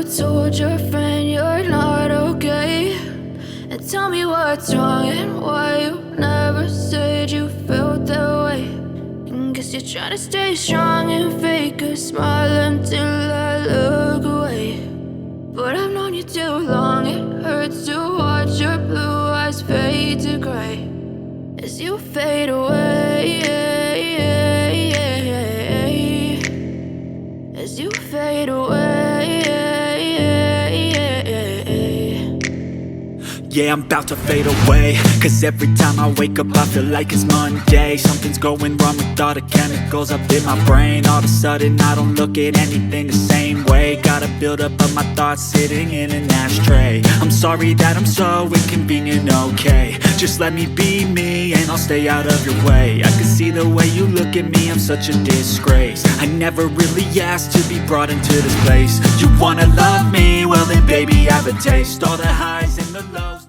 told your friend you're not okay? And tell me what's wrong and why you never said you felt that way. And guess you're trying to stay strong and fake a smile until I look away. But I've known you too long, it hurts to watch your blue eyes fade to gray as you fade away, as you fade away. Yeah, I'm about to fade away, cause every time I wake up I feel like it's Monday. Something's going wrong with all the chemicals up in my brain. All of a sudden I don't look at anything the same way. Got a buildup of my thoughts sitting in an ashtray. I'm sorry that I'm so inconvenient, okay? Just let me be me and I'll stay out of your way. I can see the way you look at me, I'm such a disgrace. I never really asked to be brought into this place. You wanna love me? Well then baby, have a taste. All the highs and the lows.